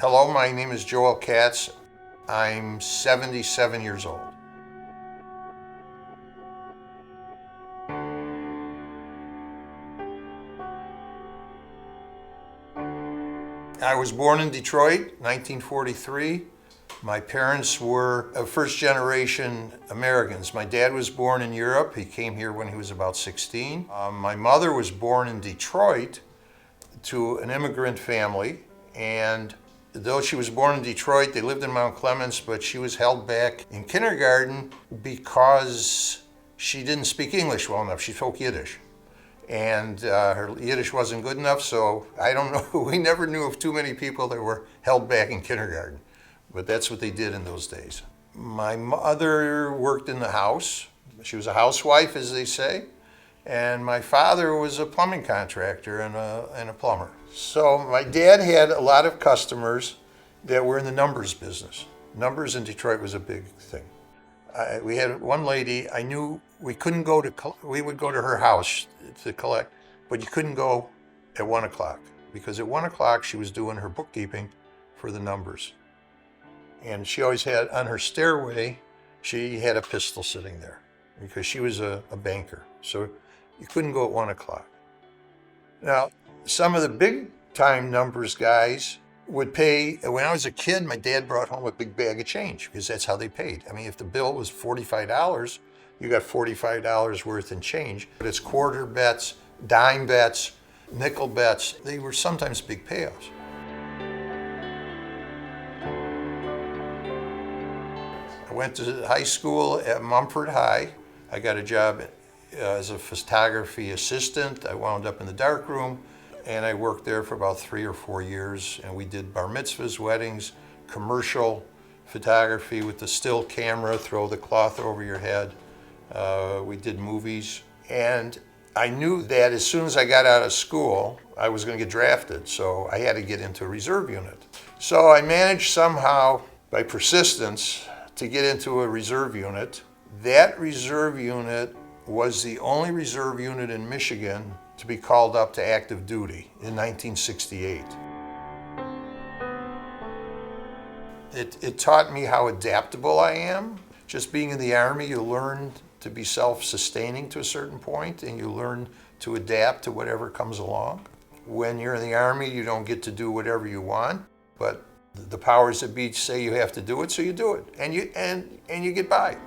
Hello, my name is Albert Katz. I'm 77 years old. I was born in Detroit, 1943. My parents were first-generation Americans. My dad was born in Europe. He came here when he was about 16. My mother was born in Detroit to an immigrant family, and though she was born in Detroit, they lived in Mount Clemens, but she was held back in kindergarten because she didn't speak English well enough. She spoke Yiddish. And her Yiddish wasn't good enough, so I don't know. We never knew of too many people that were held back in kindergarten, but that's what they did in those days. My mother worked in the house. She was a housewife, as they say, and my father was a plumbing contractor and a plumber. So my dad had a lot of customers that were in the numbers business. Numbers in Detroit was a big thing. We had one lady, I knew we couldn't go to, we would go to her house to collect, but you couldn't go at 1 o'clock because at 1 o'clock she was doing her bookkeeping for the numbers. And she always had, on her stairway, she had a pistol sitting there because she was a banker. So you couldn't go at 1 o'clock. Now, some of the big time numbers guys would pay. When I was a kid, my dad brought home a big bag of change because that's how they paid. I mean, if the bill was $45, you got $45 worth in change. But it's quarter bets, dime bets, nickel bets. They were sometimes big payoffs. I went to high school at Mumford High. I got a job as a photography assistant. I wound up in the darkroom. And I worked there for about 3 or 4 years, and we did bar mitzvahs, weddings, commercial photography with the still camera, throw the cloth over your head. We did movies, and I knew that as soon as I got out of school, I was going to get drafted, so I had to get into a reserve unit. So I managed somehow, by persistence, to get into a reserve unit. That reserve unit was the only reserve unit in Michigan to be called up to active duty in 1968. It taught me how adaptable I am. Just being in the Army, you learn to be self-sustaining to a certain point, and you learn to adapt to whatever comes along. When you're in the Army, you don't get to do whatever you want, but the powers that be say you have to do it, so you do it, and you get by.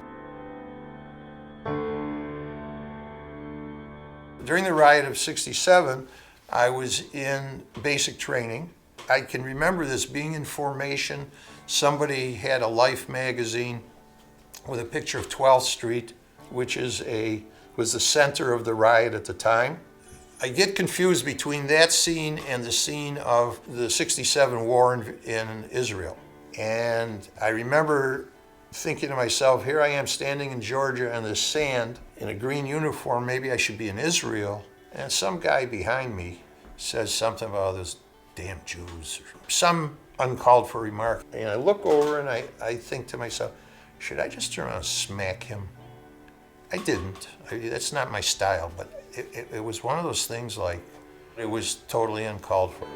During the riot of '67, I was in basic training. I can remember this being in formation. Somebody had a Life magazine with a picture of 12th Street, which was the center of the riot at the time. I get confused between that scene and the scene of the '67 war in Israel. And I remember thinking to myself, here I am standing in Georgia on the sand in a green uniform, maybe I should be in Israel. And some guy behind me says something about those damn Jews, or some uncalled for remark. And I look over and I think to myself, should I just turn around and smack him? I didn't. That's not my style, but it was one of those things like, it was totally uncalled for.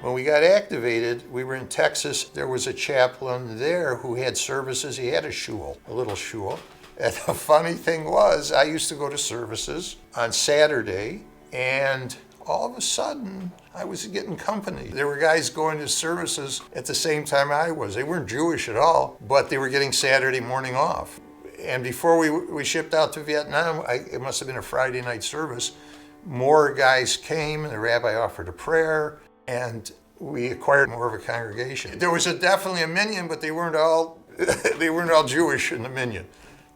When we got activated, we were in Texas. There was a chaplain there who had services. He had a shul, a little shul. And the funny thing was, I used to go to services on Saturday, and all of a sudden, I was getting company. There were guys going to services at the same time I was. They weren't Jewish at all, but they were getting Saturday morning off. And before we shipped out to Vietnam, it must have been a Friday night service, more guys came, and the rabbi offered a prayer, and we acquired more of a congregation. There was definitely a minyan, but they weren't all Jewish in the minyan.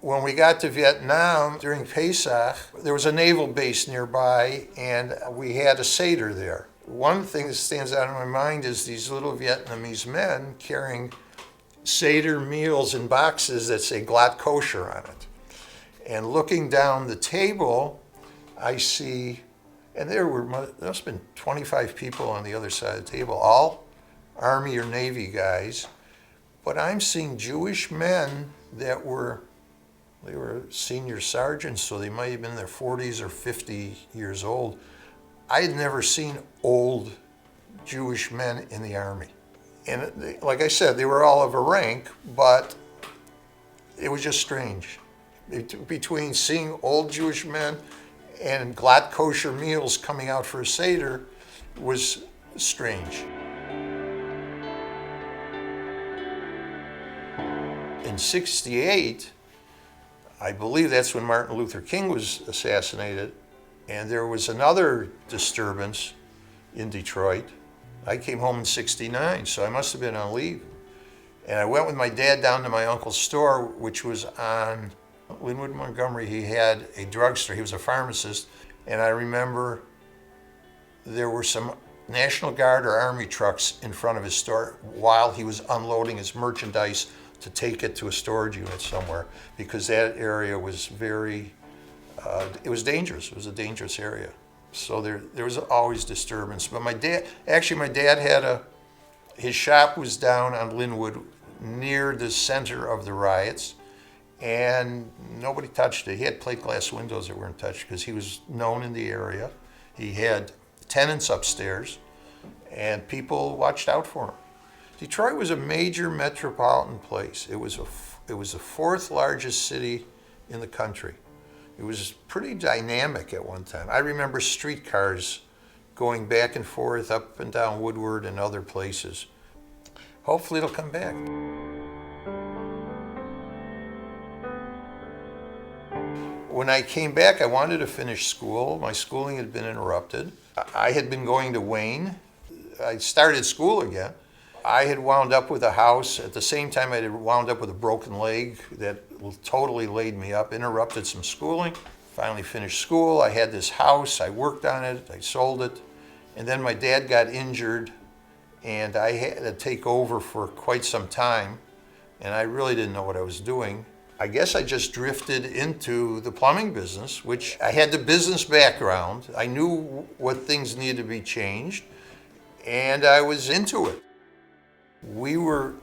When we got to Vietnam during Pesach, there was a naval base nearby, and we had a Seder there. One thing that stands out in my mind is these little Vietnamese men carrying Seder meals in boxes that say glatt kosher on it. And looking down the table, I see, and there must have been 25 people on the other side of the table, all Army or Navy guys, but I'm seeing Jewish men that were They were senior sergeants, so they might have been in their 40s or 50 years old. I had never seen old Jewish men in the Army. And like I said, they were all of a rank, but it was just strange. Between seeing old Jewish men and glatt kosher meals coming out for a Seder was strange. In '68, I believe that's when Martin Luther King was assassinated, and there was another disturbance in Detroit. I came home in '69, so I must have been on leave. And I went with my dad down to my uncle's store, which was on Linwood, Montgomery. He had a drugstore. He was a pharmacist. And I remember there were some National Guard or Army trucks in front of his store while he was unloading his merchandise to take it to a storage unit somewhere, because that area was very, it was dangerous. It was a dangerous area. So there was always disturbance. But my dad had his shop was down on Linwood near the center of the riots, and nobody touched it. He had plate glass windows that weren't touched because he was known in the area. He had tenants upstairs, and people watched out for him. Detroit was a major metropolitan place. It was the fourth largest city in the country. It was pretty dynamic at one time. I remember streetcars going back and forth up and down Woodward and other places. Hopefully it'll come back. When I came back, I wanted to finish school. My schooling had been interrupted. I had been going to Wayne. I started school again. I had wound up with a house. At the same time, I had wound up with a broken leg that totally laid me up, interrupted some schooling. Finally finished school. I had this house. I worked on it. I sold it. And then my dad got injured, and I had to take over for quite some time. And I really didn't know what I was doing. I guess I just drifted into the plumbing business, which I had the business background. I knew what things needed to be changed, and I was into it. We were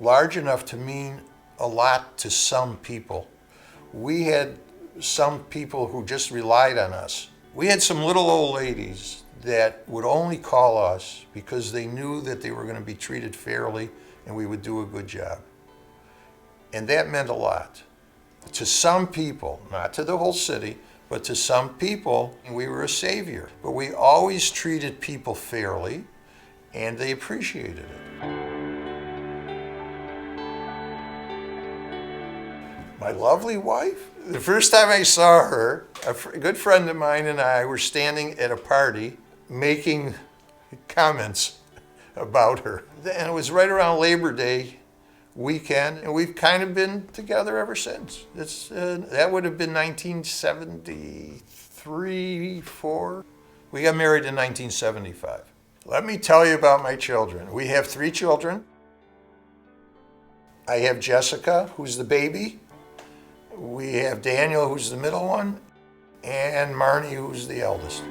large enough to mean a lot to some people. We had some people who just relied on us. We had some little old ladies that would only call us because they knew that they were going to be treated fairly and we would do a good job. And that meant a lot. To some people, not to the whole city, but to some people, we were a savior. But we always treated people fairly, and they appreciated it. My lovely wife, the first time I saw her, a good friend of mine and I were standing at a party making comments about her. And it was right around Labor Day weekend, and we've kind of been together ever since. That would have been 1973, 4. We got married in 1975. Let me tell you about my children. We have 3 children. I have Jessica, who's the baby. We have Daniel, who's the middle one, and Marnie, who's the eldest.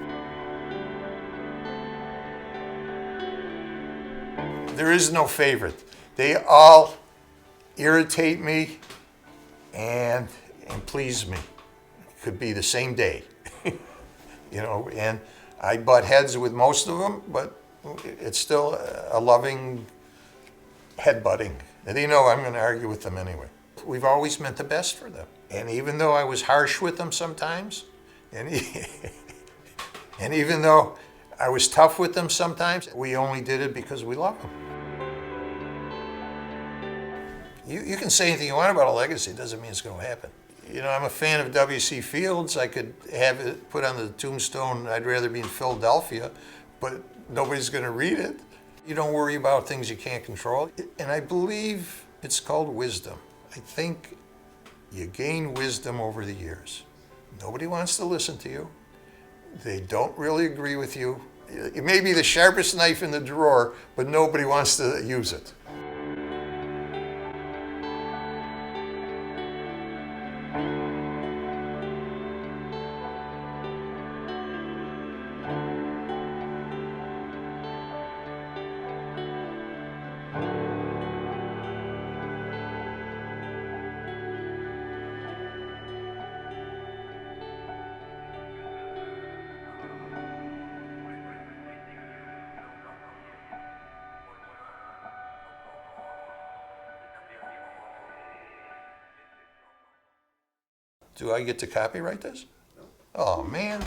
There is no favorite. They all irritate me and please me. It could be the same day, and I butt heads with most of them, but it's still a loving headbutting. And they know I'm going to argue with them anyway. We've always meant the best for them. And even though I was harsh with them sometimes, and even though I was tough with them sometimes, we only did it because we love them. You can say anything you want about a legacy, it doesn't mean it's going to happen. I'm a fan of W.C. Fields. I could have it put on the tombstone, I'd rather be in Philadelphia, but nobody's going to read it. You don't worry about things you can't control. And I believe it's called wisdom. I think you gain wisdom over the years. Nobody wants to listen to you. They don't really agree with you. It may be the sharpest knife in the drawer, but nobody wants to use it. Do I get to copyright this? Oh, man.